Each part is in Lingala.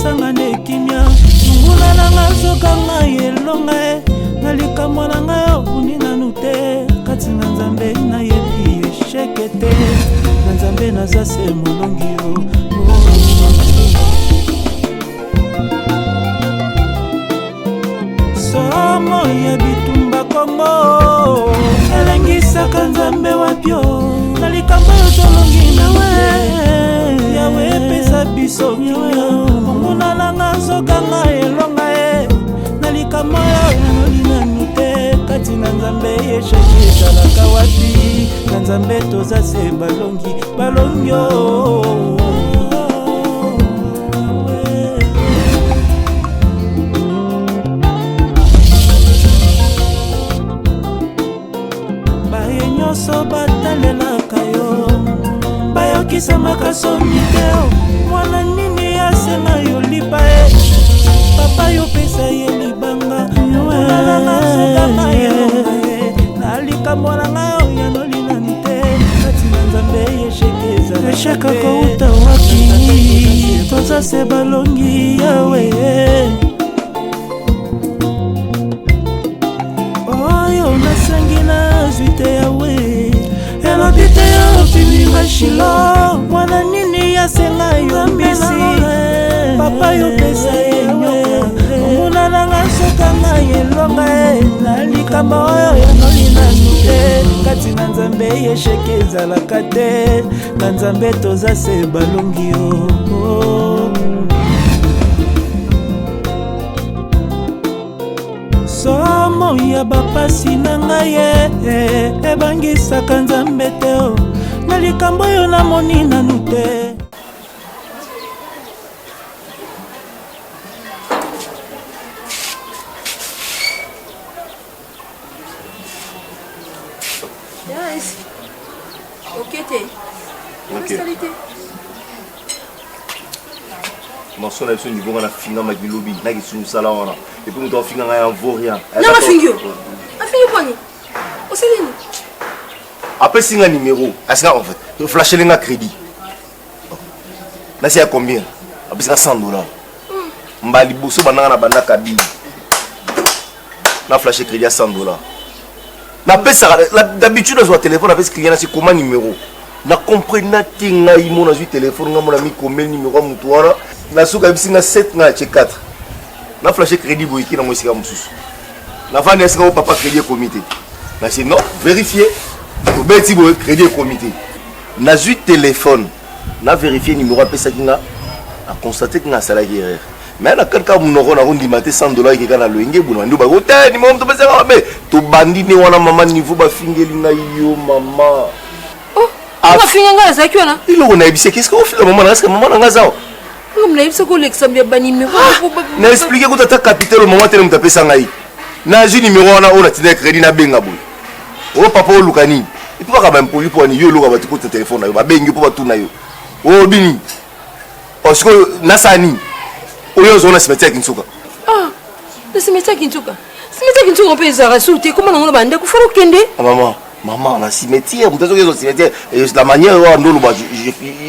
sangane kimia ngula langa zokanga yelonga nalika mwana nga unina nute kati na nzambe na yebi eshekete na nzambe na zase molongio somo ya bitumba Kongo elengisaka nzambe wapyo nalikambo yozolongi nawe yawe pesa biso kimia nguna langa zokanga elonga nalikambo yanolina nute kati na nzambe yeshaki ezalaka wapi na nzambe toza se balongio so batalelaka yo bayokisamaka somi te mwana nini asenga yo lipa papa yo pesa ye libanga nalanga ye nalika mwananga yo yanolinani te kati na nzambe yeshekeza esheka kouta wapi toza se balongi yawe oyo nasengi na zwite yawe elobite yo pimima shilo mwana nini yasenga yo mbisi papa yo pesa yenyo omuna nanga sokanga yelonga nalikamba oyo yanolina nute kati na nzambe yesheke ezalaka te na nzambe toza se balongi yo somo ya bapasi na ngai ebangisaka nzambe te na likambo oyo namoni nanu te Non, sur la niveau on a fini ma gilobi, n'a qui sous ça là on a. Et puis nous t'en fini en vaut rien. Non, ma fini. Ma fini quoi ni? On s'est dit. Après c'est un numéro, est-ce qu'en fait, tu flashes les crédit. Là c'est à combien? Après c'est à $100. Mbali bosso banana na banda kabi. Na flash crédit à $100. Na paie ça d'habitude sur le téléphone avec ce client c'est comment numéro. Na comprendre tinga imo na téléphone nga mon ami combien numéro mutuana. Na suka bisinga 7 nga 4 na flash crédit boyiki na mosika mususu na vane est-ce que papa crédit comité na c'est non vérifier to beti bo crédit comité na ju téléphone na vérifier numéro pesa kinga a constater que na sala erreur mais na quelqu'un munoko na rondi maté $100 ki kana loenge buna ndo ba hôtel ni mom to pesa ba be to bandi ni wana mama niveau ba fingeli na yo mama oh ba finga za kiona ilo na ibise qu'est-ce que on fait maman est-ce que maman na ngaza na expliquer que tu as capital au moment où tu as tapé ça. Na ju numéro na on a tiré crédit na benga boy. O papa o lukani. Et puis pas même pour lui pour ni yo loka ba tu ko téléphone na yo ba bengi pour ba tout na yo. O bini. Parce que nasani. O yo zona cimetière kinsuka. Ah. Le cimetière kinsuka. Cimetière kinsuka on peut les arracher comment on va ndako faut kende. Maman, la cimetière, vous avez cimetière. Et la manière dont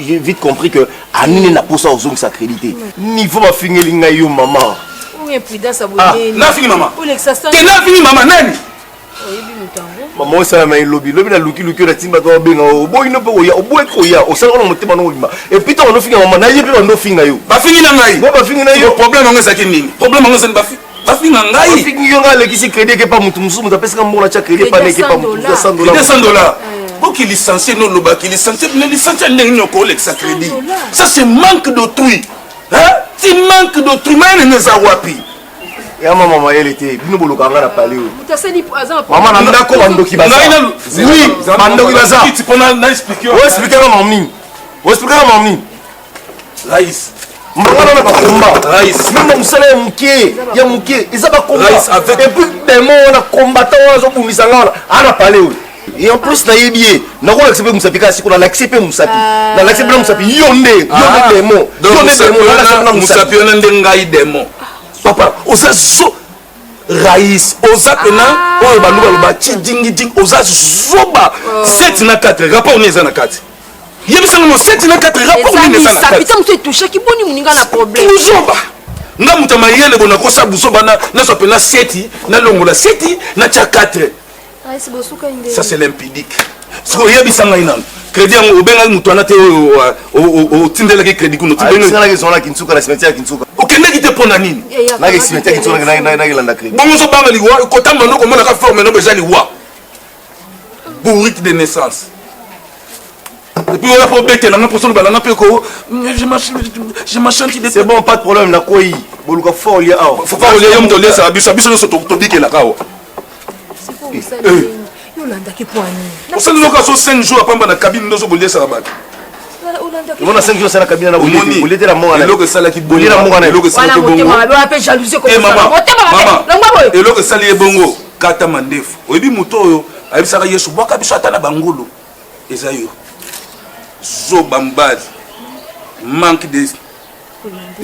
j'ai vite compris que Anine n'a pas ça aux zones s'accréditer. Niveau ma finir l'ingaïo, maman. Oui, prudence à vous. Na fini maman. Pour l'exercice. T'es na fini maman, nani? Maman, ça m'a lobby. Lobby na luki la timba to benga. O boy no po ya, o boy ko ya, o sa ko motema no bima. Et puis on no finir maman, na yebi no finga yo. Ba finir na ngai. Ba finir na yo. Problème on ngasa kinini. Problème on ngasa ba fi. Ba finir ngai. Finir nga le kisi crédit que pas mutu musu mutu pesa mo na cha crédit pas ne que pas mutu $100. $200. Pour qu'il licencie nos loba, qu'il licencie les collègues crédit. Ça c'est manque d'autrui. Hein? C'est manque d'autrui. Mais ne nous a wapi. Et à maman, elle était. Nous voulons qu'on a parlé. Maman, on a d'accord avec qui va ça. Oui, Bando qui va ça. Tu peux nous expliquer. Oui, expliquer à maman. Oui, expliquer à maman. Raïs. Maman, on a pas combat. Raïs. Même si c'est mouké, il y a mouké. Ils ont pas combat. Et puis, tellement on a combattant, on a pour misanga, on a parlé. Et en plus, na yebié, na ko accepter musapi kasi ko na accepter musapi. Na accepter musapi yonde demo. Yonde musapi on ndengai demo. Papa, oza so Raïs, oza pena, o baluba ba dingi oza zoba 7 na 4, rapport on est na 4. yebisa ngo 7 na 4 rapport ni na ça putain tu touché ki boni muninga na problème buzoba nga mutama yele bona kosa buzoba na so pena 7 na longola 7 na cha 4 ça c'est l'impidique so yebisa nga ina crédit ngo benga mutu ana te o tindela ke crédit kuno tindela ke zona kinsuka na cimetière kinsuka okende ki te pona nini na ke cimetière kinsuka na landa crédit bongo zo banga liwa ko tamba no ko mona ka forme no beja liwa bourrique de naissance. Et puis on a pas bêté, on a personne qui a peu je m'achante de c'est bon, pas de problème, na quoi boluka fort lié ah. Faut pas relier homme de lié ça biso biso to dit que la kao. C'est pour ça Yolanda qui poigne. On s'en loka so 5 jours après na cabine no so bolé ça ba. On a 5 jours ça la cabine na bolé. Bolé la mort. Et loka ça la qui bolé la mort na loka ça ko bongo. On a appelé jalousie comme ça. Maman. Et loka ça lié bongo kata mandefu. Oyebi moto oyo ayebisaka yesu bwaka biso ata na bangulu eza yo zobambadi manque de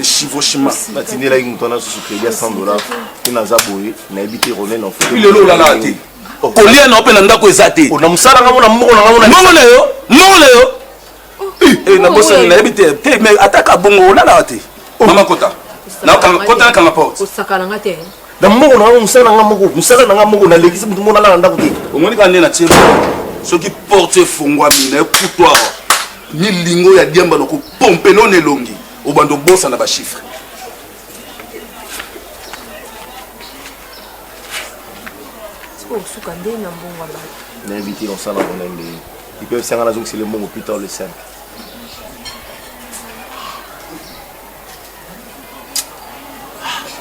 chevauchement natindela ingi mutu ana susu crédit ya $100 mpe naza boye nayebi te romain na fi lelo olala te kolia na ope na ndako eza te na mosala nga mona mboko nanga mona mbongo na yo na bosani nayebi te mais ataka bongo olala te mama kota kota nakanga porte osakalanga te na mboko nanga mosala nanga moko nalekisi mutu mona alala ndako te omoni ka nde na tie soki porte efungwami na ekutoir ni lingo ya diamba loko pompe non elongi obando bosa na bachiffre osuka nde na mbongo ya bato nainvité losala ngo nde ipe sanga nazongisele mbongo plus tard le 5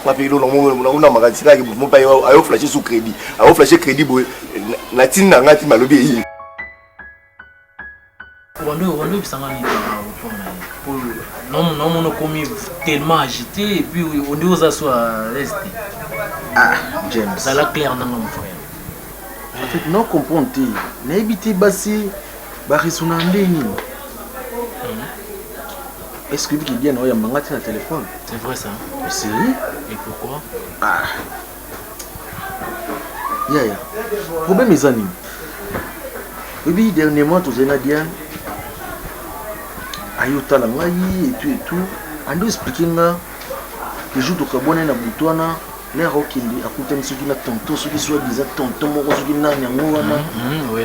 papi lo na magazine sika ki mo pa ayo flasher sous crédit ayo flasher crédit boy na tinna ngati malobi yi Wando bisanga ni pour non comme tellement agité et puis on dit aux assois reste James ça la clair dans mon frère en fait non comprendre na habité basi ba risuna ndeni est-ce que qui vient oya mangati na téléphone c'est vrai ça mais sérieux et pourquoi ya problème est ani oui dernièrement tu zena dia ayota la ngai et tout ando expliquer nga que jour to kabona na butwana les rokindi akuta misuki na tonton soki soit disant tonton moko soki na nyango wana oui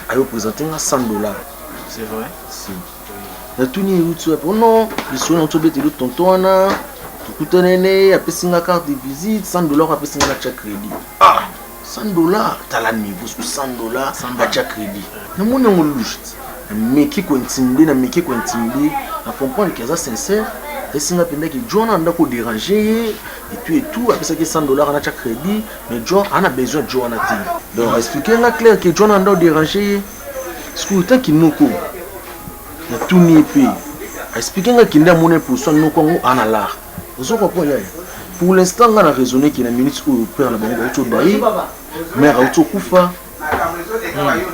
ayo présenter nga $100 c'est vrai si na tuni utsu pour non biso na tobete le tonton wana tukuta nene apesinga carte de visite $100 apesinga na chaque crédit $100 tala niveau $100 à chaque crédit na mona ngolush mais qui continue à comprendre que ça sincère et si on a que John a un déranger et tout après ça que $100 à chaque crédit mais John a besoin de John donc expliquer là clair que John a un déranger ce que tant qu'il nous court na tout ni pays expliquer là qu'il a mon pour nous Congo en ala vous comprenez pour l'instant on a raisonné qu'il y a une minute où père la banque auto baï mère auto kufa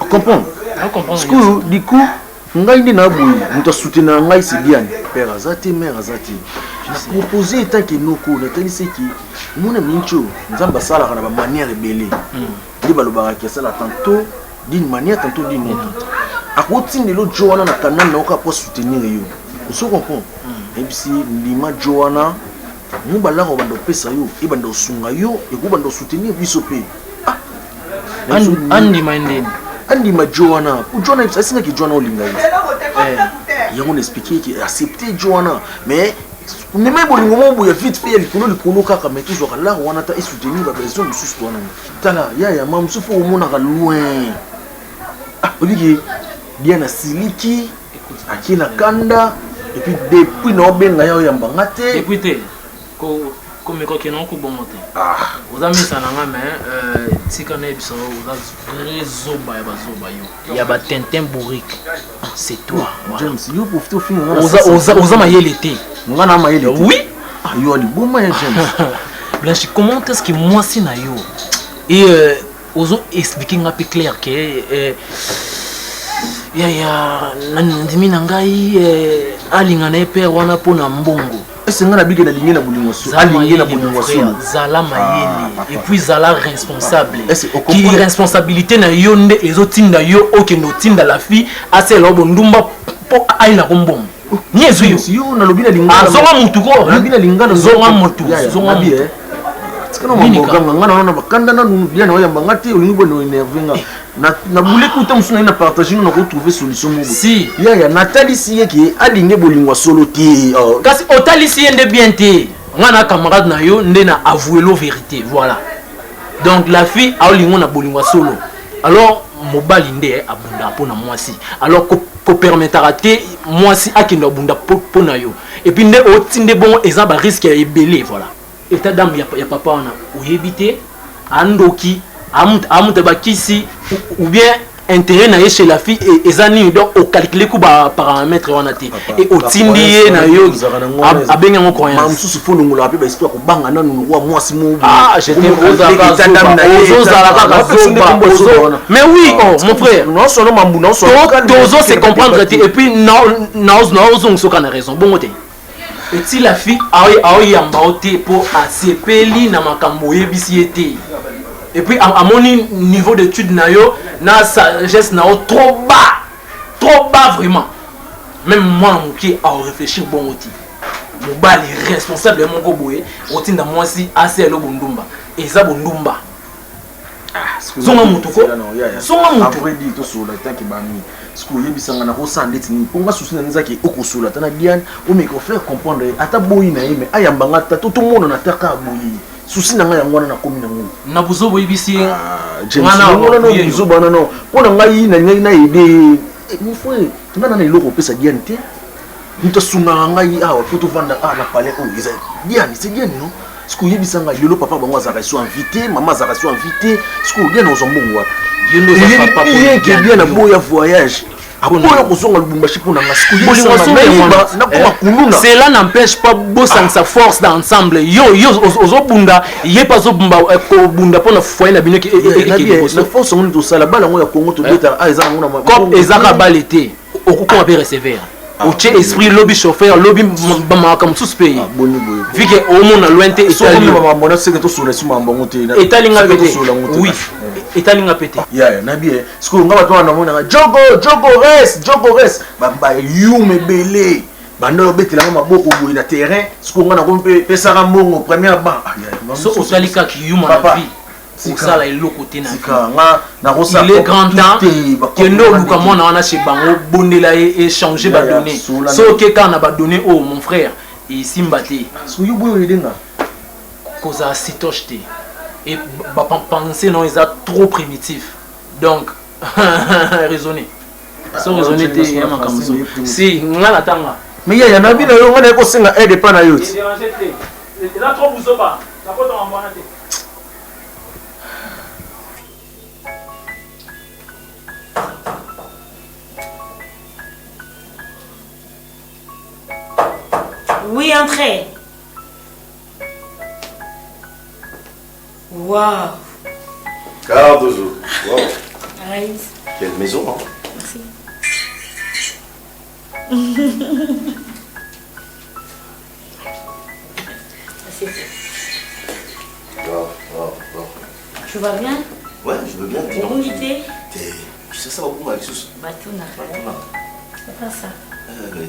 comprendre parce que du coup ngai ndi na boyi muta soutenir ngai c'est bien père azati mère azati je proposer tant que noko na tani seki mona mincho nzamba sala kana ba manière belé ndi balobaka ke sala tantôt d'une manière tantôt d'une autre akoti ndelo joana na kanana na oka po soutenir yo vous comprenez et puis si ndima joana mu balako bando pesa yo e bando sunga yo e ko bando soutenir biso pe andi minded andi majoana ujona asinga ki joana olinga yango n'expliquer ki accepter joana mais ne me bolingo mo ya vite fait likolo kaka mais toujours là wana ta soutenir ba besoin de sous toi tala ya mam sufu omona ka loin oliki bien na siliki akina kanda et puis depuis no benga ya mbangate depuis te comme quoi qui n'ont pas bon monté vous avez mis ça dans la main si qu'on est biso vous avez zoba yo y a ba tintin bourrique c'est toi James yo profite au fin oza mayele te ngana mayele oui yo ali boma ya James Blanche comment est-ce que moi si na yo et ozo expliquer un peu clair que ya ndimi na ngai alinga na père wana pona mbongo. Est-ce que ngana bige na lingi na bolingo so? Alingi na bolingo so. Zala mayele et puis zala responsable. Qui responsabilité na yo nde ezotinda yo okendo tinda la fille aselo bondumba po aina kombom. Nyezu yo na lobina lingana. Zonga mutu ko. Lobina lingana zonga mutu. Zonga bi Tikana mboga ngana na bakanda na ndia na yamba ngati olingi bono énervenga. Na boule kuta musuna na partager na retrouver solution mo. Si. Ya Nathalie siye ki alingi bolingo solo ti. Kasi otali siye nde bien te. Ngana camarade na yo nde na avouer la vérité. Voilà. Donc la fille a olingo na bolingo solo. Alors mobali nde abunda pona mwasi. Alors ko permettra te mwasi akenda bunda pona yo. Et puis nde otinde bon ezaba risque ya ebelé voilà. État d'âme ya papa wana oyebité andoki amuta bakisi ou bien intérêt na chez la fille et ezani donc au calculer ku ba paramètre wana te et otindi na yo abenga ngo croyance mamsusu fo longola pe ba histoire ko banga na nunu wa mwasi mo j'étais mais oui oh mon frère non solo mambu non solo tozo c'est comprendre et puis non soka na raison bon côté. Et si la fille a eu un baoté pour asepeli na makambo yebisi été. Et puis à mon niveau d'étude na yo na sagesse na trop bas vraiment. Même moi qui a réfléchi bon outil. Mon bal est responsable de mon goboé, otinda moi si assez lo bondumba. Et ça bondumba. Zonga mutuko. Zonga mutuko. Après dit to so la tanki bami. Siko yebisanga na rosande tini. Ponga susu na nzaki okosola tana Diane o me ko faire comprendre ata boyi na yeme ayambanga ta tout monde na taka boyi. Susi na nga yango na komi na ngo. Na buzo boyi bisi. Ngana no buzo bana no. Pona ngai na ide. Mi foi, ngana na iloko pesa Diane te. Nto sunga ngai awa poto vanda na palais o isa. Diane, c'est Diane non? Siko yebisanga lelo papa bango azaka so invité, maman azaka so invité. Siko Diane ozombongwa. Yendo za papa pour Diane na boya voyage. Aboya kozonga lubumbashi pona ngasiku. Cela n'empêche pas bossang sa force d'ensemble. Yo ozobunda, yé pas ozobunda ko bunda pona foyer na bino ki la force on to sala bala ngo ya Congo to beta eza ngona ma. Comme ezaka balete, okuko abe recevoir. Oche esprit lobby chauffeur lobby bamaka mususu pays vu que au monde loin te etalinga pété oui etalinga pété ya na bien siko ngaba to na mona jogo res bamba yume belé bando betela maboko boyi na terrain siko ngana ko pesa ka mbongo première banc so otalika ki yuma na vie ça là il côté na il est grand temps que nous luka mona wana chez bango bondela et changer ba donner so que quand na ba donner oh mon frère et simbati so yo boyo edenga cause sitoche et penser non ils a trop primitif donc raisonner so raisonner te ya makambo si ngala tanga mais ya na bina yo ngana ko senga aide pa na yo il a trop buzoba na ko to mbona te. Oui, entrez. Waouh. Cardozo. Wow. Nice. Quelle maison, hein? Merci. Wow. Tu vas bien? Ouais, je veux bien. Bon invité. Ça va pour moi, Alexis? Batouna. C'est pas ça.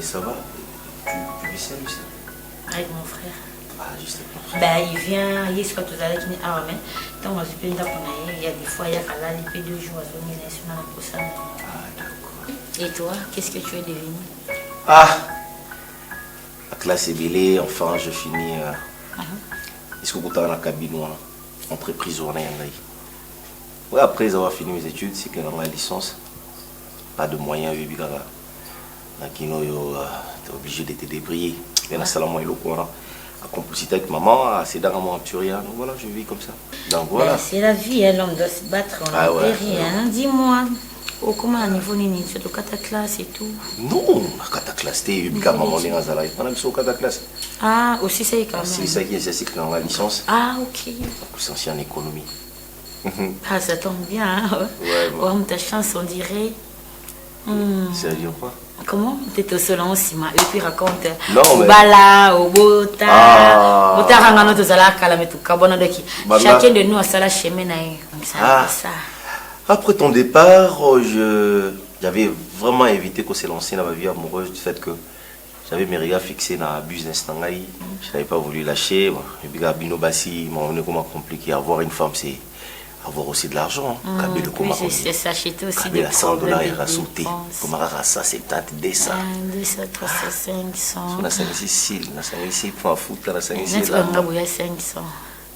Ça va? Tu vis seul aussi? Avec mon frère. Ah, justement. Ben, il vient, il est sur tout à l'heure, mais tant que je peux il y a des fois, il y a qu'à là, il fait 2 jours à son national pour ça. Ah, d'accord. Et toi, qu'est-ce que tu es devenu? Ah, la classe est belle, enfin, je finis. Est-ce que vous avez la cabine ou entreprise ou ouais, après avoir fini mes études, c'est que dans ma licence, pas de moyens, tu es obligé de te débrouiller. Il y a un compositeur avec maman, c'est dans mon Turia. Donc voilà, je vis comme ça. Donc voilà. C'est la vie, l'homme doit se battre, on n'a rien. Dis-moi, comment à niveau nini, c'est au cataclasse et tout? Non, cataclasse, tu es maman est dans la life. On a au cataclasse. Ah, aussi c'est quand même. C'est ça qui est dans la licence. Ah, ok. C'est aussi en économie. Ah, ça tombe bien. Hein? Ouais, bon. Ta chance, on dirait. Ça veut dire quoi? Comment? T'es au salon aussi, et puis raconte. Non, mais... Bala, au bota. Bota rangano to zala kala mais tout kabona doki. Chacun de nous a sa chemin ça. Après ton départ, j'avais vraiment évité qu'on se lance dans ma vie amoureuse du fait que j'avais mes regards fixés dans le business. Je n'avais pas voulu lâcher. Et puis, Gabino Bassi m'a comment compliqué. Avoir une femme, c'est avoir aussi de l'argent. C'est s'acheter aussi des $100 et rajouter. Comment ça, c'est peut-être 200. 200, 300, 500. On a 500 ici, on a 500 ici, pour un foot, on a 500 ici. On a 500.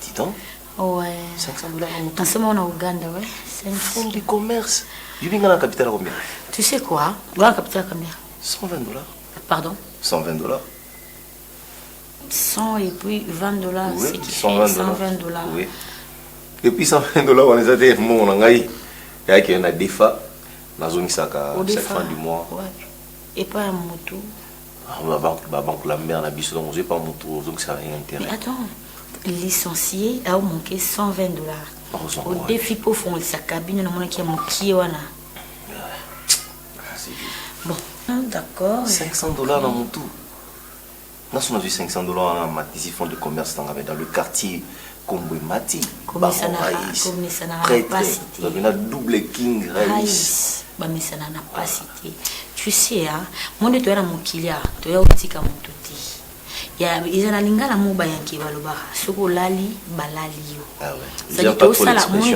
Dis donc. Ouais. $500 en ce moment en Ouganda, ouais. C'est un fonds du commerce. Tu viens dans la capitale à combien? Tu sais quoi? Dans la capitale à combien? $120. Pardon? $120. 100 et puis $20, oui, c'est qui fait $120. Oui. Et puis $120, on les a dit, on a gagné. Il y a des fois, on a zoné ça à chaque fin du mois. Ouais. Et pas un moto. La banque, la mère, la biche, donc j'ai pas un moto, donc ça n'a rien d'intérêt. Mais attends, licencié a manqué $120. Au défi pour faire sa cabine, on a qui a manqué. Bon, d'accord. $500 dans mon tout. Nous avons vu $500 dans Matisse, fonds de commerce dans le quartier Combo Mati. Comme ça n'a pas cité. Il y a double king race. Mais ça n'a pas cité. Tu sais, moi, je suis mon client, tu es aussi comme tout. Il y a des lingala moba yanki balobara soko lali balali yo. Ah ouais. Ça dit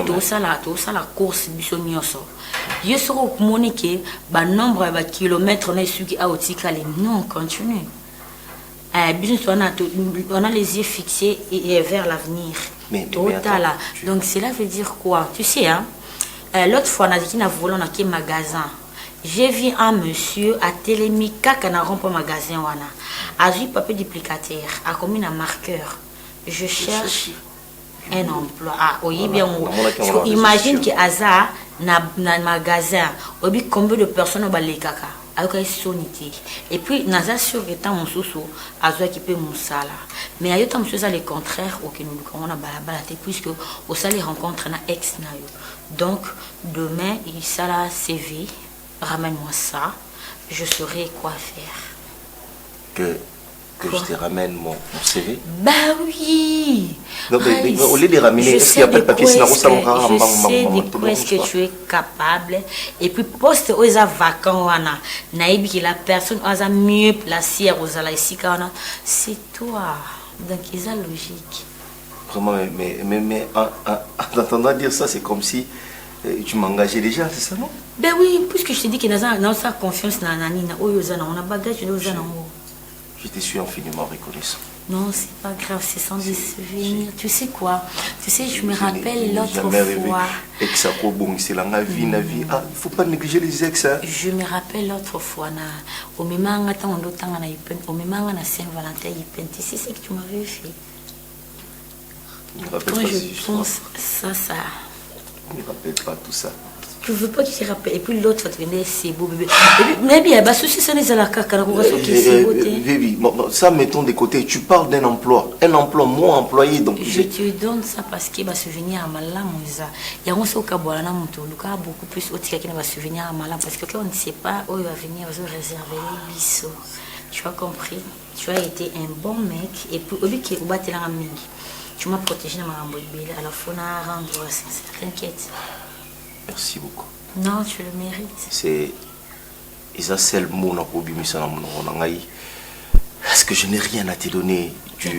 tout ça la course biso nyoso. Yo soko kumoni ke ba nombre ba kilomètres na suki a otika les non continue. On a les yeux fixés et vers l'avenir. Mais donc cela veut dire quoi? Tu sais l'autre fois on a dit qu'on a volé dans un magasin. J'ai vu un monsieur à Télémika qui a rompu un magasin. A vu papier duplicateur, a commis un marqueur. Je cherche un emploi. Ah, oui, bien. Imagine que Aza na magasin. Combien de personnes ont les caca? Et puis, Naza sur étant mon sous a qui peut mon salaire. Mais il y a tant de choses à le contraire auquel nous on a balabalate puisque au salaire rencontre un ex nayo. Donc, demain, il sera CV. Ramène-moi ça, je saurai quoi faire. Que je te ramène mon CV? Bah oui! Non, mais au lieu de ramener, est-ce qu'il n'y a pas de papier? Je sais de quoi est-ce que tu es capable. Et puis, poste aux vacants, naïbi que la personne a mieux placée aux alaïsika, c'est toi. Donc, ils ont logique. Vraiment, mais en entendant dire ça, c'est comme si tu m'engageais déjà, c'est ça, non? Ben oui, puisque je te dis que dans sa confiance, on a bagage, je te suis infiniment reconnaissant. Non, c'est pas grave, c'est sans des souvenirs. Tu sais quoi? Tu sais, je me rappelle l'autre fois. C'est la vie, la vie. Ah, il ne faut pas négliger les ex. Hein. Je me rappelle l'autre fois, au même moment, à Saint-Valentin, tu sais ce que tu m'avais fait. Quand je pense ça. Je ne me rappelle pas tout ça. Je ne veux pas qu'il se rappelle. Et puis l'autre, c'est beau bébé. Mais bien, si ça n'est pas la caca, ça, mettons de côté. Tu parles d'un emploi. Un emploi, moi employé. Donc je te donne ça parce qu'il va souvenir à Malam. Il y a un seul cas, beaucoup plus autre qui va souvenir à Malam. Parce que quand on ne sait pas où il va venir, on va réserver les bisous. Tu as compris? Tu as été un bon mec. Et puis, au lieu qu'il va te la mingi. Tu m'as protégé dans ma rambouille. Alors, il faut rendre sincère. T'inquiète. Merci beaucoup. Non, tu le mérites. C'est ça le mot parce que je n'ai rien à te donner. Tu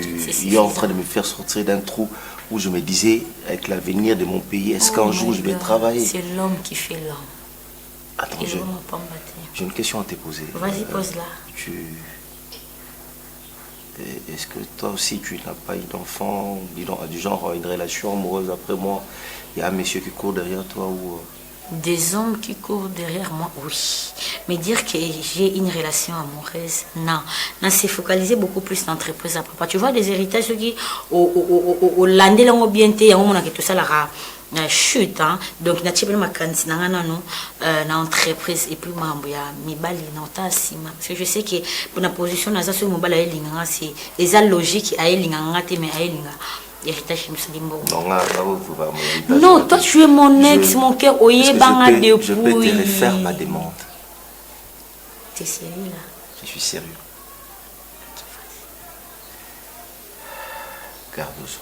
es en train de me faire sortir d'un trou où je me disais, avec l'avenir de mon pays, est-ce qu'un jour je vais travailler? C'est l'homme qui fait l'homme. Attends, j'ai une question à te poser. Vas-y, pose-la. Est-ce que toi aussi tu n'as pas eu d'enfant, du genre une relation amoureuse après moi? Il y a un monsieur qui court derrière toi ou... Des hommes qui courent derrière moi, oui. Mais dire que j'ai une relation amoureuse, non. Non, c'est focalisé beaucoup plus dans l'entreprise à propos. Tu vois, des héritages qui, au landé là, au bien té, on a tout ça là, chute, hein. Donc, n'a pas ma cantine, dans l'entreprise, et puis, mi bali, non, parce que je sais que pour la position, dans ce moment là, c'est logique, mais non, toi tu es mon ex, mon cœur, je peux te refaire ma demande. T'es sérieux là? Je suis sérieux. Cardozo.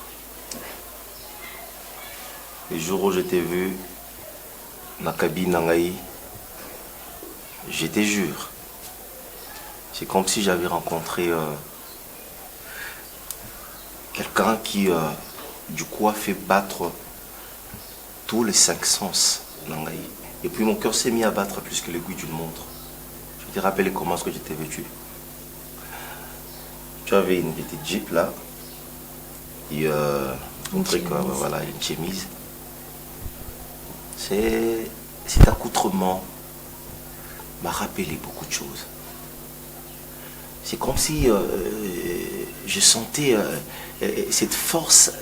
Le jour où je t'ai vu, dans la cabine Nangaï, je te jure, c'est comme si j'avais rencontré quelqu'un qui, du coup, a fait battre tous les 5 sens Nangaï. Et puis mon cœur s'est mis à battre plus que l'aiguille d'une montre. Je te rappelle comment est-ce que j'étais vêtu. Tu avais une petite Jeep là, et un truc, voilà, une chemise. Cet accoutrement m'a rappelé beaucoup de choses. C'est comme si je sentais cette force,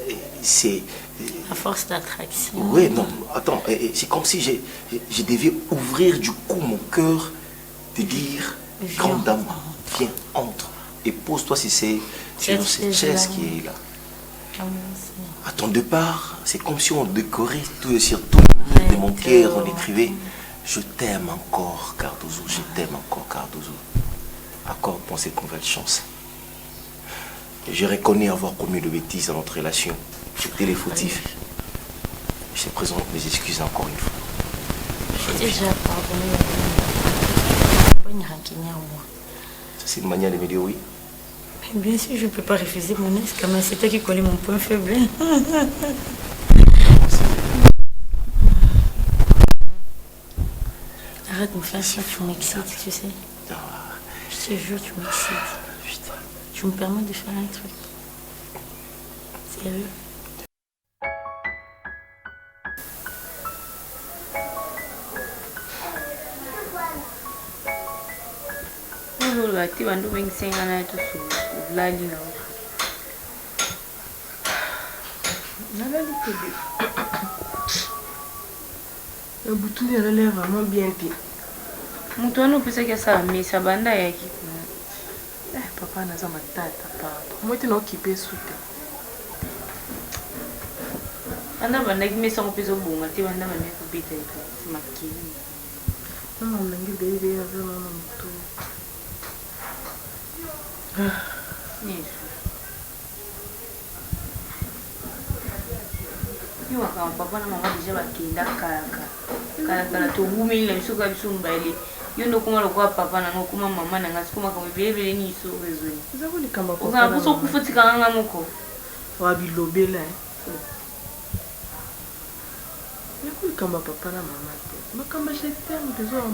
la force d'attraction. Oui, non, attends, c'est comme si je devais ouvrir du coup mon cœur, te dire, grande dame, viens, entre et pose-toi si c'est sur cette chaise qui est là. À ton départ, c'est comme si on décorait tout sur tout le mur de mon cœur, on écrivait je t'aime encore Cardozo, je t'aime encore Cardozo. Accorde pour cette nouvelle chance. Je reconnais avoir commis de bêtises dans notre relation. J'étais les fautifs. Je te présente mes excuses encore une fois. J'ai déjà pardonné. Pas une rancune en moi. Ça c'est une manière de me dire oui. Bien sûr, je ne peux pas refuser mon ex, quand même, c'est toi qui connais mon point faible. Arrête de me faire ça, tu m'excites, tu sais. Je te jure, tu m'excites. Tu me permets de faire un truc. Sérieux? Ati bantu bengisenga na to lali na lali tebe Le bouton de l'air vraiment bien pire. Mon tono pesa que ça mais ça banda yaki. Papa naza matata papa. Moi tu n'as occupé sous te. Anda banda ki mesa ngopezo bonga te banda banda ko bita iko makini. Maman nangi bébé avec maman moto. Yes. Yo aka papa na mama déjà bakenda kala to bumi la biso ka biso mbaile. Yo ndo kuma lokwa papa na ngokuma mama na ngasi kuma kama bebe ni so rezoni. Za ko likamba ko. Oza buso kufutika nganga moko. Wa bilobela. Ya ko likamba papa na mama te. Makamba j'étais besoin.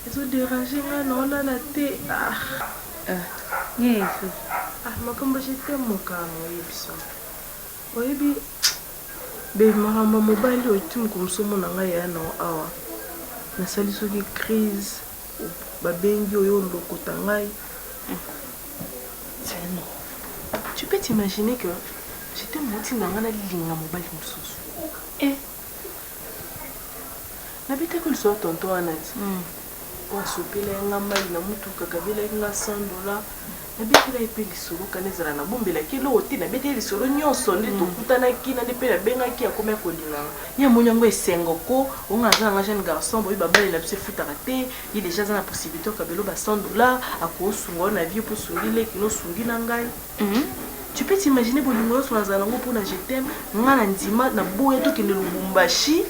Ils ont dérangé non là la té. Yes. Makamba j'étais mon kamo yebisa. Oyebi be mahamba mobile otum komsomo na ngai ya na awa. Na sali soki crise babengi oyo ndokota ngai. C'est non. Tu peux t'imaginer que j'étais moti na ngana linga mobile mususu. Na bita ko so tonto anati. Wa sopela nga mali na mutuka kabela nga $100. Na bita ipeli solo kanezala na bombela kilo oti na bita lisolo nyonso ndi tokutana kina ndi pe na benga ki akome ko linganga. Ya monyango esengo ko onga za nga jeune garçon boy babali la pse futa raté, il déjà na possibilité kabelo ba $100 ako sungo na vie pour sungile kino sungi na ngai. Tu peux t'imaginer bolingo so nazango pour na je t'aime nga na ndima na boya to kende Lubumbashi.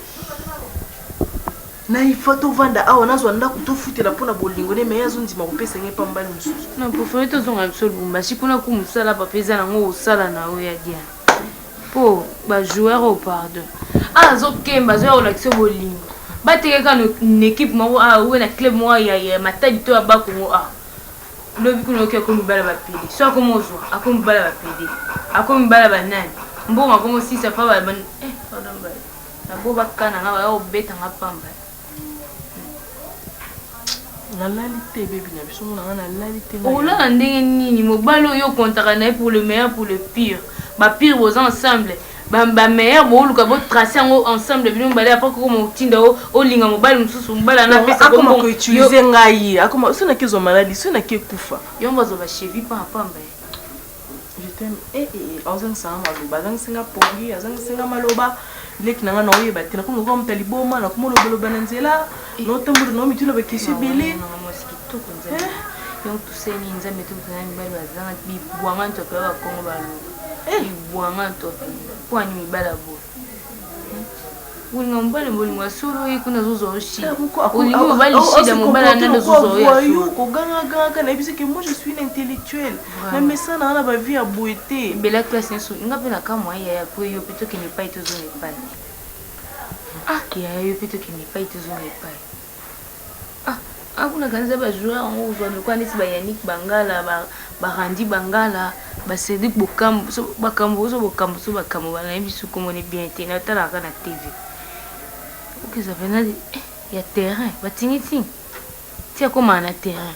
Na ifoto vanda awa nazo anda kutofutela pona bolingo ne meya zo ndima kopesa nge pambali mususu. Na préféré to zonga biso Lubumbashi kuna ku musala papeza nango osala na oya dia. Po ba joueur au pardon. Zo kemba zo olakise bolingo. Ba tekeka une équipe moko ou na club mo ya matadi to abako mo lobi kuno ke ko mibala ba pidi. So ko mozo akomi bala ba pidi. Akomi bala ba nani. Mbonga ko mo sisa fa ba pardon ba. Na bo bakana nga ba obeta nga pamba. La lalité bébé na biso na lalité na. Ola ndenge nini mobalo yo kontaka na pour le meilleur pour le pire. Ba pire vos ensemble. Ba meilleur bo luka bo tracer ensemble bino mbale après ko mo tinda o linga mobile mususu mbala na pesa ko mo utiliser ngai akoma sona kizo maladie sona ke kufa. Yo mbazo ba chevi pa pamba. Je t'aime ozang sama maloba zang singa pongi azang singa maloba. Leki nanga na oyeba tina ko ngoma mtaliboma na kumolo bolo bananzela no tamburu no mituna ba kisi bele kitoko nzambe donc tuseni nzambe tokutana mibali bazanga bibwanga ntope bakongo baloba bibwanga ntope kwani mibali abo ulinga mobali bolingo asolo ye kuna zozwa shida olingi mobali shida mobali ananda zozwa yo kogangaganga na yebi que moi je suis une intellectuelle na mesana wana bavie ya boete bela classe nso nga mpe na kamwa yaya po yo mpe tokende epai tozonga epai yaya yo mpe tokende epai tozonga epai akuna kanisa bajoueur yango ozwa lokwa neti bayanik bangala barandi bangala basedik bokambo so bakambo banayebi so komone bien te natalaka na tv okeza pena ya terrain batingitingi tia komana na terrain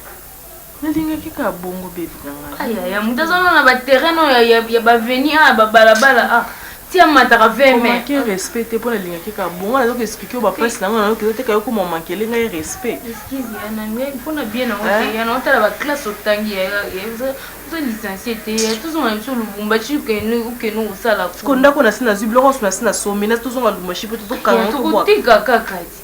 nalingaki ka bongo bebi nanga ayaya mutu azana na baterrain oyo ya baveni babalabala tia mataka veme ke respect te mpo nalingaki ka bongo nazoka explike o bapresse nango nayoka teka yo komamakele ngai respect excuse yananga mpona bien nango te yana otala baklasse otangi oza licencie te tozonga biso lubumbashi okende osala ko ndako nasi nazwi biloko nyonso nasi nasombi na tozonga lubumbashi mpe tokotika kaka ti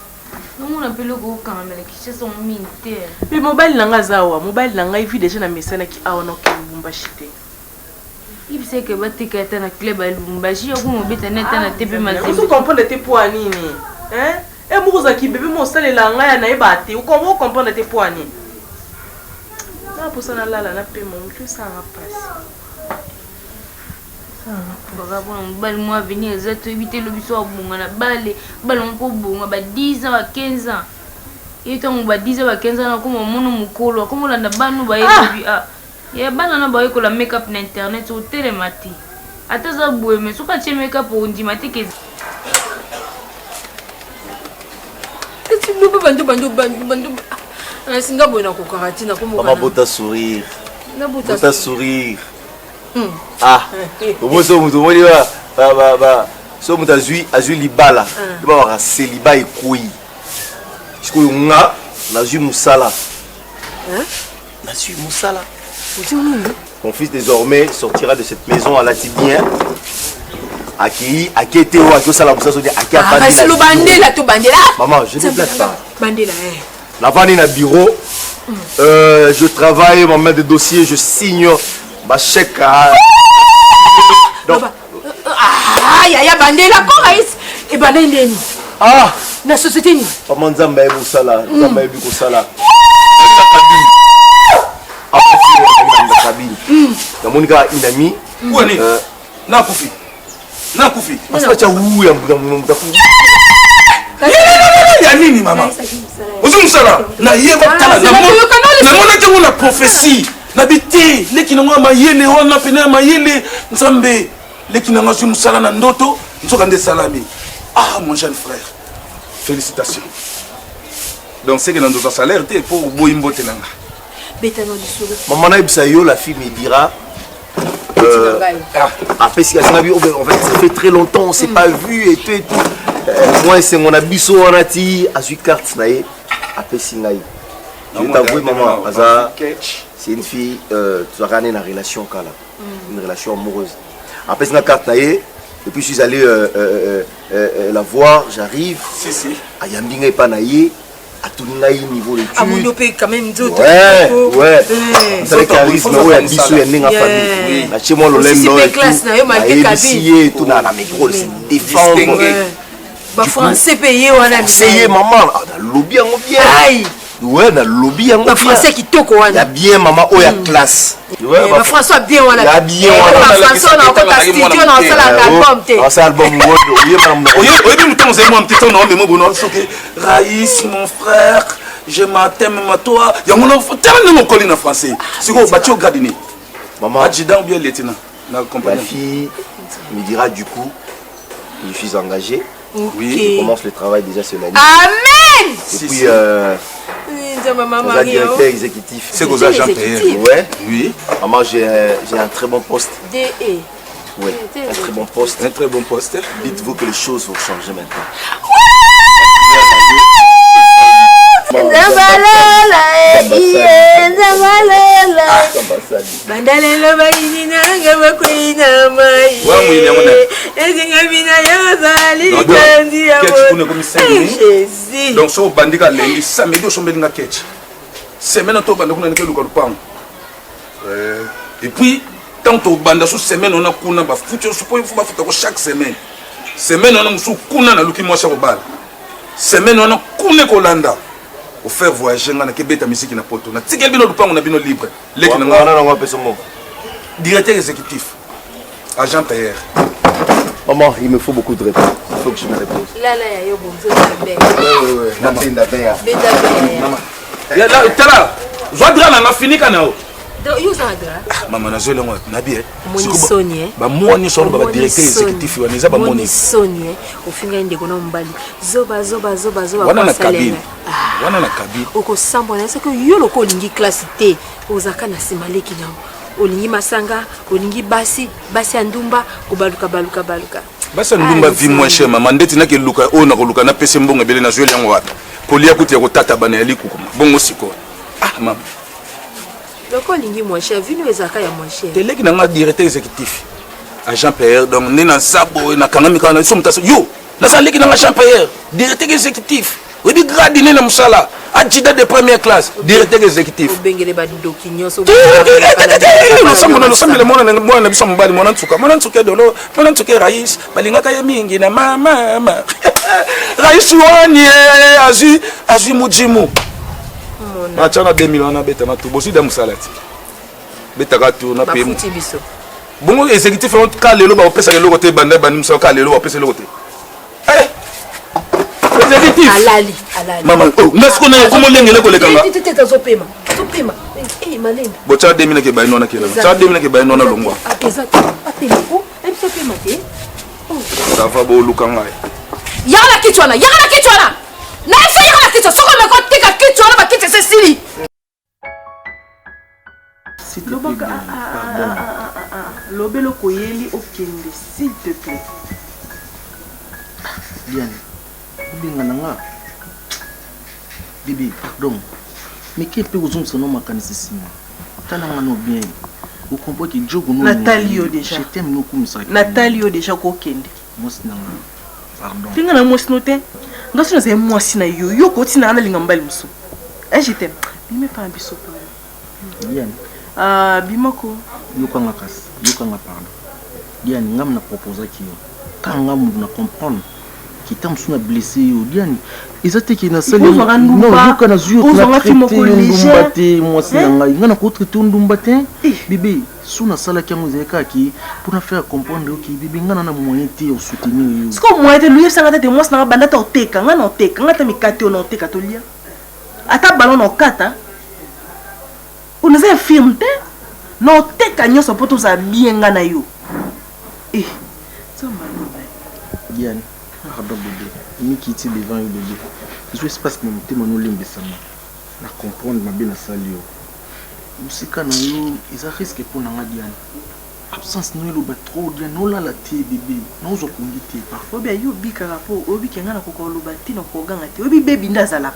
nomona mpe loko okangamela kishasa omini te mpe mobali na ngai aza awa mobali na ngai vi deja na mesanaki awa naokende lubumbashi te ibiseke batika ata na club ya lubumbashi okomobeta ne ata na te mpe mazembeocomprendre te po ya nini moko ozalaki bebe mosalela ngai nayeba te ocomprendre te po ya nini naposa nalala napema motu esanga mpasi baka mpona mobali mwa avenir eza toyebi te lobi so abonga na bale balongo mpo bonga ba 10 ans ba 15 ans ye ntango ba 10 ans ba 15 ans nakoma mono mokolo akomolanda bano bayebi ya bana na bayekola makeup na internet otelema te ata eza boye me soki atie makeup ondima te ke bandu singa boye nakokaka ti nakomama bota sourire bota sourire omoso moto omoni so moto azwi libala ebabaka seliba ekoyi sikoyo nga nazwi mosala mon fils désormais sortira de cette maison à Latibien qui était où qui osala musa sodi aki maman je ne blague pas bandela la vanne na bureau je travaille ma main de dossier je signe ma chèque donc ya bandela korais e bandai ndeni na société ni maman nzamba e busala nzamba e bikosala namonika inami nakufi asacha uya ya nini mama ozumusala nayeba tala namonaki ngo na prophétie nabi te leki nango ya mayele wana pene ya mayele nzambe leki nango azwi mosala na ndoto nzoka nde esalami mon jeune frère félicitations donc seke na ndoto salaire te mpo oboyi mbote nanga maman nayebisa yo la fille me dira après si en fait ça fait très longtemps on s'est pas vu et tout moi c'est mon abisso on a dit à suite carte naé après singai je t'avoue maman c'est une fille tu as gagné une relation kala une relation amoureuse après c'est carte naé et puis je suis allé la voir j'arrive à Yambinga et Panaye à tout niveau d'études. Quand même ouais ça le charisme ouais ambition et n'enga famille na chez moi le lendo et tout na micro c'est défendre ba français payé wana c'est maman na lobby en bien ouais na lobby en bien français qui toko wana bien maman o ya classe ouais ba français bien wana ya bien wana français na ko studio na sala na album te ça album ngodo yé maman oyebi mutu mozali mwa mtito na omemo bono soki Raïs mon frère je m'attends à toi yango na tellement mokoli na français siko batio gardini maman adjudant bien lieutenant na la fille me dira du coup je suis engagé oui je commence le travail déjà ce lundi amen et puis maman directeur exécutif c'est que agent payé ouais oui maman j'ai un très bon poste DE oui un très bon poste dites-vous que les choses vont changer maintenant bandalelo bayini nanga bakwina mai ezinga bina yozali kandi ya donc so bandika lendi samedi osombeli nga ketch semaine to banda kuna nikeluka lupango et puis tant to banda sous semaine on a kuna ba futur suppose il faut ba futur chaque semaine on a musu kuna na luki mwasha ko bala semaine on a kuna ko landa au faire voyager ngana ke beta musique na poto na tikel bino lupango na bino libre leki na ngana ngwa peso mo directeur exécutif agent PR. Maman, il me faut beaucoup de réponses. Il faut que je me repose. Là, il y a beaucoup de maman na zolo na bien moni sonie ba moni solo ba directeur exécutif wa neza ba moni sonie ofinga ndeko na mbali zoba wana na cabine oko sambo na seko yo loko lingi classe T ozaka na simaleki na olingi masanga olingi basi andumba kobaluka basi andumba vi moins cher maman ndeti na ke luka o na koluka na pese mbongo ebele na zolo yango wapi kolia kuti ya kotata bana ya likuku bongo siko maman loko lingi moins cher vino ezaka ya moins cher teleki na nga directeur exécutif agent PR donc nena sabo na kangami kana so mutasa yo na saleki na agent PR directeur exécutif webi grade nena musala adjida de première classe directeur exécutif obengele ba doki nyoso no samele mwana biso mbali mwana ntuka dolo mwana ntuka rais balingaka ya mingi na mama rais wani azu mujimu Machana 2000 on a bêta na tout bosi da musalati bêta ka tout na pem bongo exécutif on ka lelo ba pesa lelo côté banda bani musa ka lelo ba pesa lelo côté exécutif alali maman oh nasko na ko mo lengele ko lekanga tete zopema malembe bocha 2000 ke ba inona ke na cha 2000 ke ba inona longwa exact atema ko epsopema te ça va bo lukanga yala kichwana na esa yala kichwa soko meko tika kichwa na bakite Cécilie lobaka lobelo koyeli okende s'il te plaît Diane ubinga nanga bibi pardon mais qui peut vous son nom makanisi sima tala ngano bien vous comprenez que jogo no Nathalie déjà je t'aime no kumisa Nathalie déjà ko kende mos nanga pardon tinga na mos noté ngaso na mwasi na yo ko tina na linga mbali musu je t'aime bime pa biso pa Diane bimako yokanga pardon Diane ngam na proposer ki yo quand ngam na comprendre qui t'a m'suna blessé Diane ezate ki na sali non yokana zuyo na traité moi sinanga ngana ko traité ndumbate bibi suna sala kyango zeka ki pour na faire comprendre que bibi ngana na moyen te au soutenir yo siko moyen te lui sanga te moi sinanga banda ta oteka ngana oteka ngata mikate ona oteka to lia ata ballon no kata on est firme te no oteka nyoso poto za bien ngana yo samba no Diane pardon bébé mi kiti devant yo bébé je espace na mutema no limbisama na comprendre mabe na sali yo musika na yo eza risque pour na Diane absence no lo ba trop Diane no la te bébé no zo kungi te parfois bien yo bika rapport obi kenga na kokolo bati na koganga te obi baby ndazala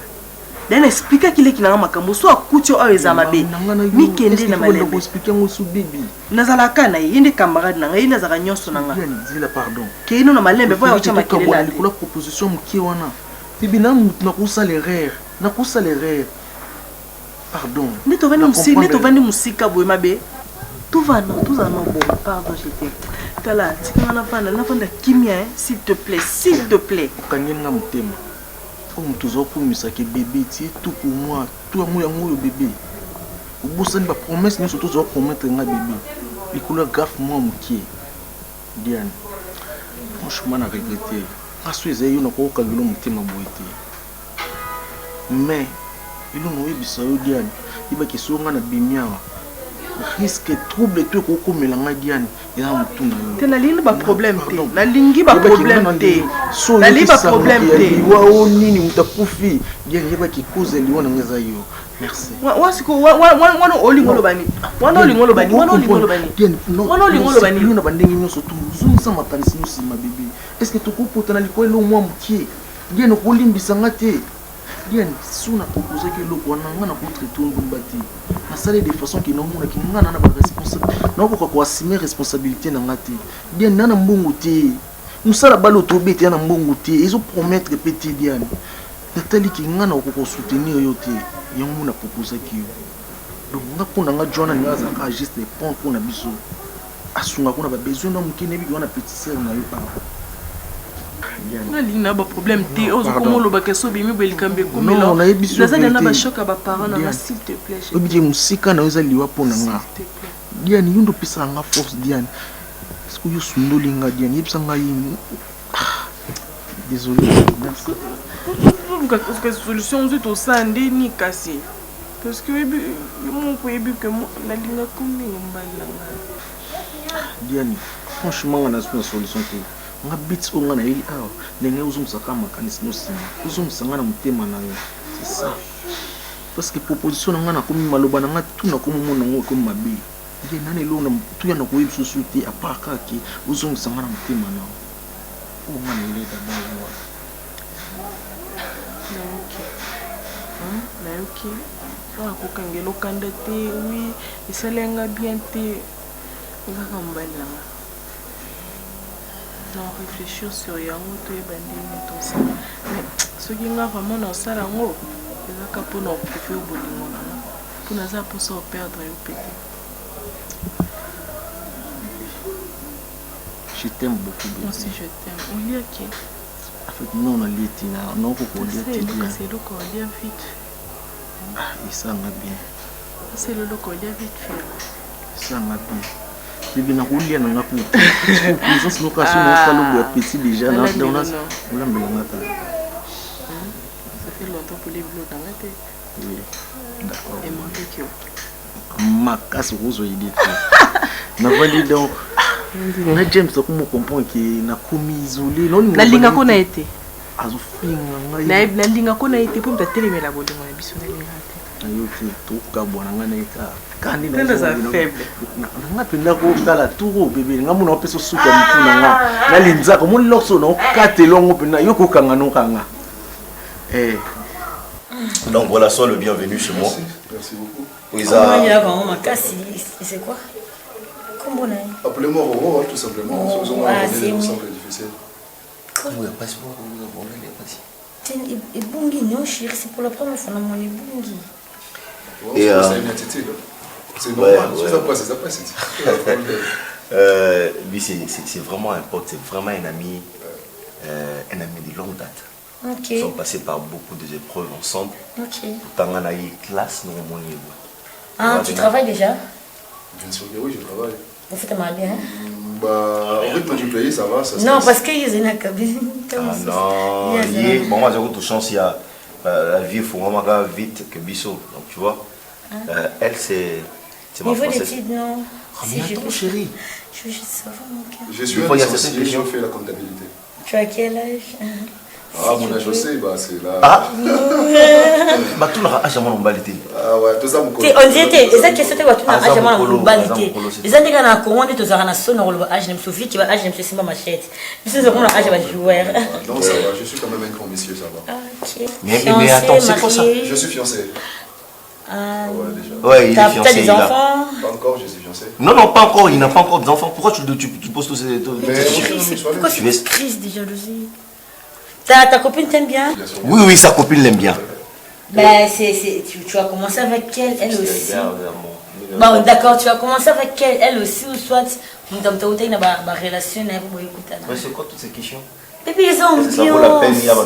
then explique qu'il est qui na makambo so akuti o ezama be mi kende na malembe expliquer ngo su baby nazala kana yende camarade na ngai nazaka nyonso na nga dis la pardon keino na malembe po ya chama kelela ko la proposition mki wana bibi na kusa l'erreur pardon neto vandi musika boye mabe tout va non bon pardon j'étais tala tikanga na fanda kimia s'il te plaît kanyenga mutema on toujours pour misaki bébé ti tout pour moi tout amour yango bébé obosani ba promesse ni surtout zo promettre nga bébé ikula gaffe moi mukie Diane franchement na regretter aso ezeyo na ko kangelo mutema boite mais ilo no yebisa yo Diane iba kisonga na bimiawa risque trouble tout ko komela nga Diane ina mutuna te na lingi ba problème te na lingi ba problème te na lingi ba problème te wa onini mutakufi Diane yeba ki cause liona ngeza yo merci wasiko wana olingolo bani Diane no na bandengi nyoso tu zungisa makanisi nyusi ma bébé est-ce que tukupota na likolo lo mwa mukie Diane ko limbisa ngate Diane suna proposer que loko wana na contre tout ndumbati na sale de façon qui nomona ki ngana na ba responsable na ko assumer responsabilité na ngati Diane na mbongo te musala balo to bete na mbongo te ils ont promettre petit Diane natali ki nga na ko soutenir yo te yango na proposer ki yo donc nga pona nga Joana nga za ka juste pont pour na biso asunga kuna ba besoin na mukine bi wana petit sœur na yo pa nga lina ba problème te ozo komolo ba keso bimi belikambe komela non na yebiso na na ba choka ba parents na s'il te plaît obije musika na yo za liwa pona nga Diane yundo pisa nga force Diane est-ce que yo sundoli nga Diane yebisa nga yini désolé merci que solution nzito osande ni kasi parce que mon koyebi que la linga komi mbalanga Diane franchement on a une solution te nga bits o nga na ili awa ndenge uzumsaka makanisi no sima uzumsanga na mutema na yo c'est ça parce que proposition nga na komi maloba nga tuna komi mona ngo komi mabe ndiye nane lo na tuya na koyebi société à part ka ki uzumsanga na mutema na yo o nga na ile d'abord nayoki mpona kokangela okanda te wi esalenga bien te ezaka mobali nanga donc réfléchir sur yango toyeba ndenge tosala mais soki nga vraiment na osala yango ezaka mpona opréfere bolingo nanga mpona aza mposa operdre yo pete. Je t'aime beaucoup. Moi aussi je t'aime. On lit à qui? En fait, non, on lit à non, on lit à qui? C'est le qu'on lit vite. Ah, et ça va bien. C'est le qu'on lit vite fait. Ça va bien. C'est bien, on lit à non, on lit. Ça, c'est l'occasion de faire le petit déjà. Dans la on l'a mis dans la table. Ça fait longtemps pour les bleus dans la tête. Oui, d'accord. Et mon Dieu. Ma casse rose, il dit. Na vali donc. Na James comme comprend que na komi isolé non na linga ko na été azofinga ngai na linga ko na été pour telemela bolingo na biso na linga te ayo to ka bona nga na eka kandi na za faible nga penda ko tala turo bébé nga mona opeso suka mfuna nga na linza ko mon lokso no katelongo pena yo ko kanga no kanga donc voilà, sois le bienvenu chez moi. Merci beaucoup. Oui, ça. Il y a vraiment ma casse, c'est quoi? Appelez-moi Roro, tout simplement. C'est difficile. Comment il y a passeport? Et Bungi, non, chérie, c'est pour la première fois dans mon Bungi. C'est une attitude. C'est normal, c'est vraiment un pote, c'est vraiment un ami de longue date. Okay. Nous sommes passés par beaucoup d'épreuves ensemble. Ok. Tant qu'on a eu classe, nous avons eu. Ah, tu travailles déjà? Bien sûr que oui, je travaille. Vous faites mal bien, hein? Bah, en rythme du pays, ça va. Ça non, parce qu'il y a une cabine. Ah non, bon, moi j'ai beaucoup de chance, il y a la vie, il faut vraiment aller vite que Bissot. Donc tu vois, elle c'est ma française. Niveau d'études, non? Si attends, chérie. Je veux juste savoir, mon cœur. Je suis un associé, je fais la comptabilité. Tu as quel âge? Ah, mon âge aussi, bah c'est là. Ah bah tout le âge à mon globalité. Ah ouais, tout ça mon collègue. On dit que ça question de tout âge à mon globalité. Les années qu'on a commandé tous à la sonne dans l'âge de Sophie qui va âge de Simba Machette. Nous avons l'âge de joueur. Donc ça va, je suis quand même un grand monsieur, ça va. OK. Mais attends, c'est quoi ça? Je suis fiancé. Ah ouais, déjà. Ouais, il est fiancé. T'as des enfants? Pas encore, je suis fiancé. Non, pas encore, il n'a pas encore d'enfants. Pourquoi tu poses tous ces... Pourquoi tu es crise de jalousie? Ta copine t'aime bien? Oui, sa copine l'aime bien. Ben, tu as commencé avec elle aussi. Bon, d'accord, tu as commencé avec elle aussi, ou soit tu as une relation. Mais c'est quoi toutes ces questions? Et puis les ambiances. Ça vaut la peine, il y a ma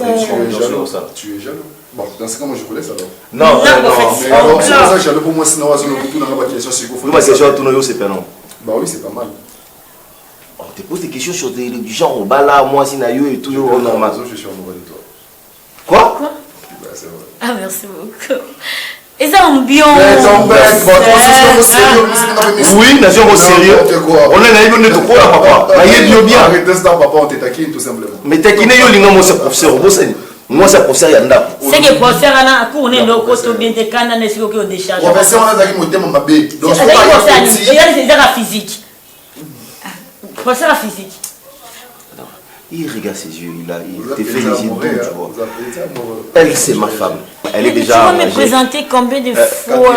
Tu es jaloux? Bon, dans ce cas, moi je vous laisse alors. Non, c'est pour ça que jaloux pour moi, sinon, on va tout dans la question. C'est pas non. Bah oui, c'est pas mal. On te pose des questions sur du genre au bala, moi, si naïo et toujours normal. Je suis amoureux de toi. Quoi? Bah, c'est vrai. Ah, merci beaucoup. Et ça, ambiance. Oui, nation au sérieux. On est naïf, on est trop là, papa. Naïf, bien. Arrêtez ça, papa, on te taquine tout simplement. Mais taquiner, yo, l'ingo, moi, c'est professeur. Moi, c'est professeur Yanda. C'est que professeur, on est là, on bien te canne, on est sûr qu'on décharge. Professeur, on a dit mon thème, ma bé. Donc, c'est la physique. Professeur à physique. Il regarde ses yeux, il te fait les yeux doux, tu vois. Elle, c'est ma femme. Elle est déjà. Tu vas me présenter combien de fois?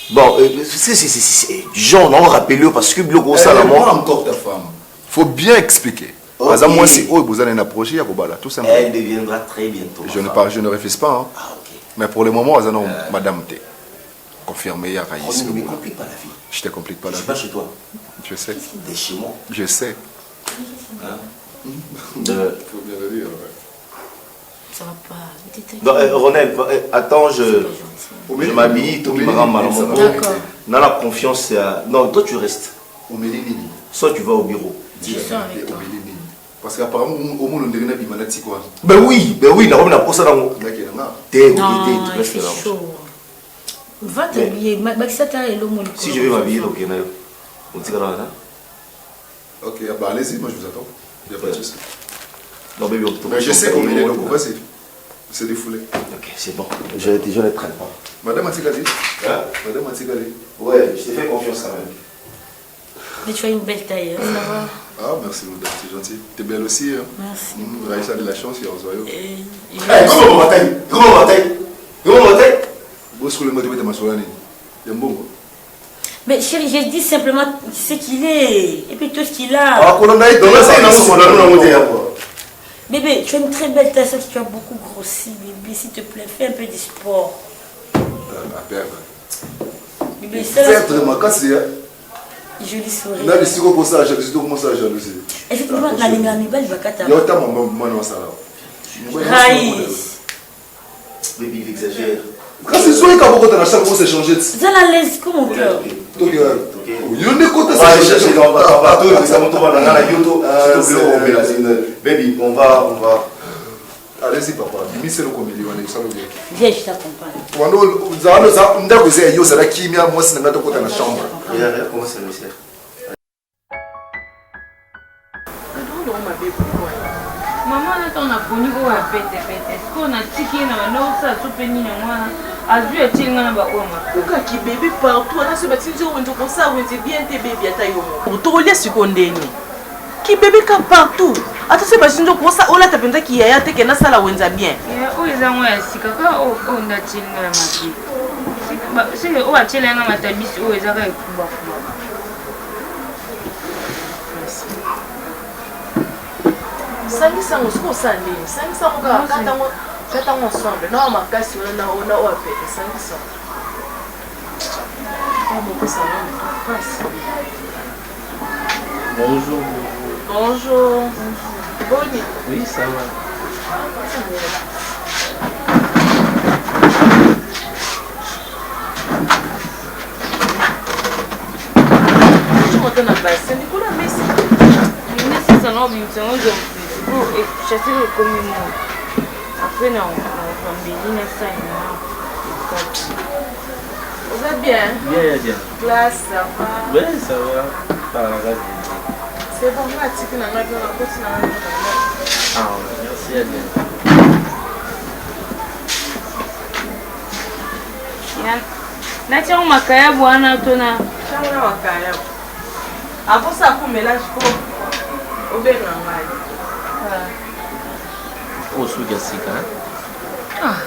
Bon, c'est du genre, non, rappelez-le parce que Bloco, ça, la mort encore ta femme. Faut bien expliquer. Bazan moi si oh vous avez un projet à Kobala tout simplement. Elle deviendra très bientôt. Je ne refuse pas. Hein. Ah ok. Mais pour le moment, Bazan madame T. Confirmé à Raïs. Ne me complique pas la vie. Je te complique pas la vie. Je suis pas chez toi. Je sais. T'es chez moi. Je sais. Hein? Faut bien le dire. Ça va pas. Non, Ronel, attends, je m'habille, toi qui me rends mal. D'accord. Dans la confiance, non, toi tu restes. Soit tu vas au bureau. Je sors avec toi. Parce qu'apparemment, au monde, on dirait que c'est quoi. Ben oui, on a pas ça dans mon. T'es il fait chaud. Va t'habiller. Si je vais m'habiller, ok, on tire là. Ok, bah allez-y, moi je vous attends. Il n'y a pas de souci. Non, mais je sais qu'on est donc, vas-y. C'est défoulé. Ok, c'est bon. Je les traîne pas. Madame Atikali. Hein? Madame Atikali. Ouais, je t'ai fait confiance quand même. Mais tu as une belle taille, ça va. Ah, merci, madame, c'est gentil. T'es belle aussi, hein? Merci. Raïcha a de la chance, il y a un Hey, comment ma taille? Comment ma taille? Comment ma taille? Bon, sur le mot de ma soirée, il y a un bon. Mais chérie, j'ai dit simplement ce qu'il est. Et puis tout ce qu'il a. Ah, qu'on en a été dans la Bébé, tu as une très belle taille, sauf que tu as beaucoup grossi, bébé. S'il te plaît, fais un peu du sport. Bébé, c'est là. C'est vraiment cassé. Joli sourire. Là, si on commence à jalouser, on commence à jalouser. Effectivement, la ligne amicale va catastrophe. Il y a autant de ça là. Raïs. Bébé, il exagère. Quand c'est soit quand on a chaque fois c'est changé. C'est la laisse comme mon cœur. Donc, il y a une côté ça. Baby, on va. Allez-y, papa. Dimi, c'est le comédie. Viens, je t'accompagne. On a causé yo, c'est la kimia, moi, c'est notre côté de la chambre. Comment c'est le mystère? Maman, on a connu où à pète. Est-ce qu'on a tiqué dans l'eau, ça, tout péni, moi, a vu un tigre dans la bas. Pourquoi qui bébé partout, on a ce bâtiment, on dit comme ça, on dit bien tes bébés à taille. Pour tout relier ce qu'on dénie. Qui bébé ka partout. Attends, c'est pas sinon comme ça, on a tapé qui a été que ça la wenza bien. Oh, ils ont un sika, on a tigre dans la magie. C'est que, oh, a tigre dans ma tabis, oh, ils ont un coup. Sangi sango siko sandi. Sangi sango ka kata mo ensemble. Non makasi on a opé sangi sango. Bonjour. Bonjour. Bonne. Oui, ça va. Je m'entends dans bas. C'est Nicolas Messi. Messi ça non bien, c'est un jour. Et chasser le commun. Après, non, on va ça. Vous êtes bien? Bien. Classe, ça va? Oui, ça va. Par la grâce de Dieu. C'est bon, on va tirer dans la côte. Ah, merci à Dieu. Natia makaya bwana tona. Changa makaya. Hapo sasa kumela shiko. Obena ngai. Osuka sika. Ah,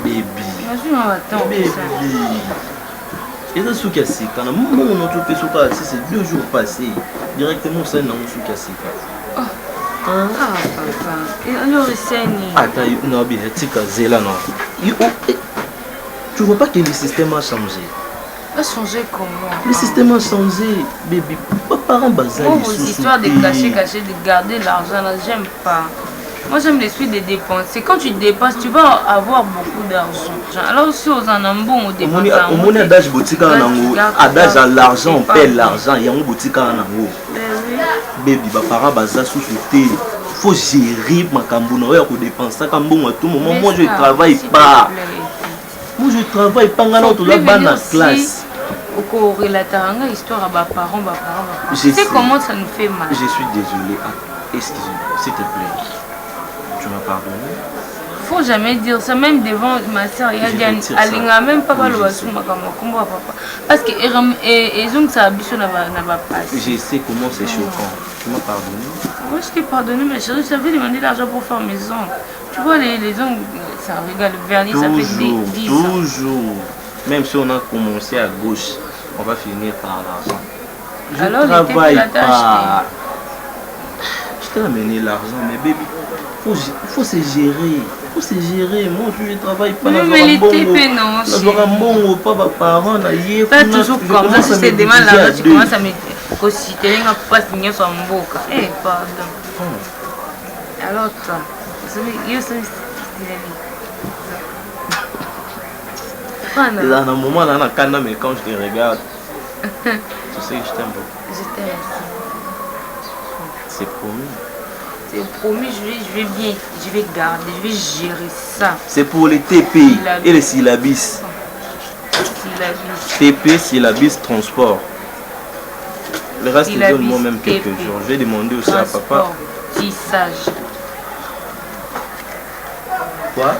baby. Vas-y, on va attendre. Baby. Et ça suka sika. Na moment on a tout suka, c'est 2 jours passés. Directement ça na suka sika. Ah. Ah, papa. Et alors c'est ni. Attends, non bien, tika zela non. Tu vois pas que le système a changé. A changé comment? Le système a changé, bébé. Parents bazar. Moi, vos histoires de cacher, de garder l'argent, là, j'aime pas. Moi, j'aime les suites de dépenses. Quand tu dépenses, tu vas avoir beaucoup d'argent. Alors, si aux en bon, on dépense. Au moins, adage boutique en ango. Adage à l'argent, on paie l'argent. Il y a une boutique en ango. Bébé, parents bazar sous-souté. Faut gérer ma cambouna. Il faut dépenser comme bon à tout moment. Moi, je ne travaille pas. Moi, je travaille pas dans la classe. Au relataranga histoire à mes parents. Tu sais comment ça nous fait mal. Je suis désolé. Excuse-moi, s'il te plaît. Tu m'as pardonné. Faut jamais dire ça, même devant ma soeur. Il y a des même pas le papa. Parce que ils ont ça habitué n'a pas passé. Je sais comment c'est choquant. Tu m'as pardonné. Moi, je t'ai pardonné, mais chérie, je t'avais demandé l'argent pour faire mes ongles. Tu vois, les ongles, ça regarde le vernis, ça fait des 10 ans. Toujours. Même si on a commencé à gauche, on va finir par l'argent. Je alors, travaille pas. Je t'ai amené l'argent, mais baby, il faut se gérer. Faut se gérer. Moi, je ne travaille pas dans un bon pas mes parents. Pas toujours comme ça. Si je te demande l'argent, tu commences à me citer. Tu pas signer sur mon boca. Eh, pardon. Alors, toi, je suis dans un moment, là, mais quand je te regarde, tu sais que je t'aime beaucoup. Je t'aime aussi. C'est promis. C'est promis, je vais bien, je vais garder, je vais gérer ça. C'est pour les TP et les syllabis. TP, syllabis, transport. Le reste, donne-moi même quelques jours. Je vais demander aussi à papa. Tissage. Quoi?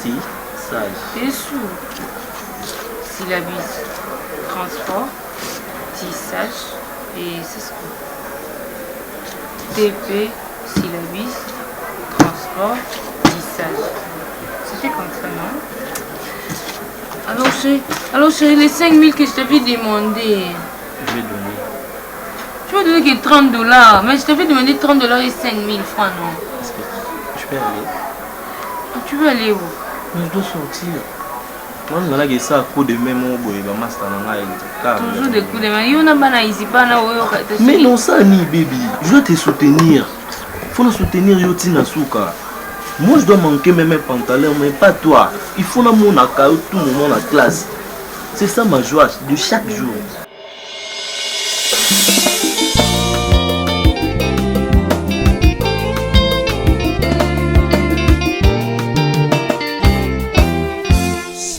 Tissage. T'es sûr? Syllabis, transport, tissage et c'est ce qu'on... TP, syllabis, transport, tissage. C'était comme ça, non? Alors chérie, les 5 000 que je t'avais demandé. Je vais donner. Tu m'as donné que $30, mais je t'avais demandé $30 et 5 000 francs, non? Est-ce que je peux aller? Tu veux aller où? Mais je dois sortir. Moi, je vais ça à coup de même au bout. Toujours des coups de main. Mais non, ça ni baby. Je dois te soutenir. Il faut nous soutenir Yotina Souka. Moi, je dois manquer même mes pantalons, mais pas toi. Il faut que mon accueil tout le moment en classe. C'est ça ma joie de chaque jour.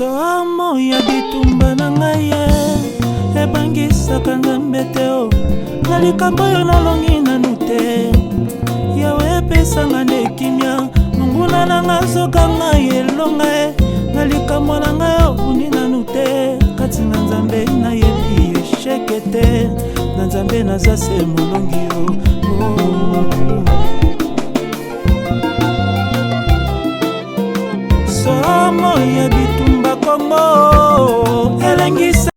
soamo ya bitumba na ngai ebangisaka nzambe te o na likambo oyo nalongi nanu te yawe epesanga nde kimia monguna na nga zoka ngai elonga na likambo na ngai obuni nanu te kati na nzambe nayebi esheke te na nzambe naza se molongi o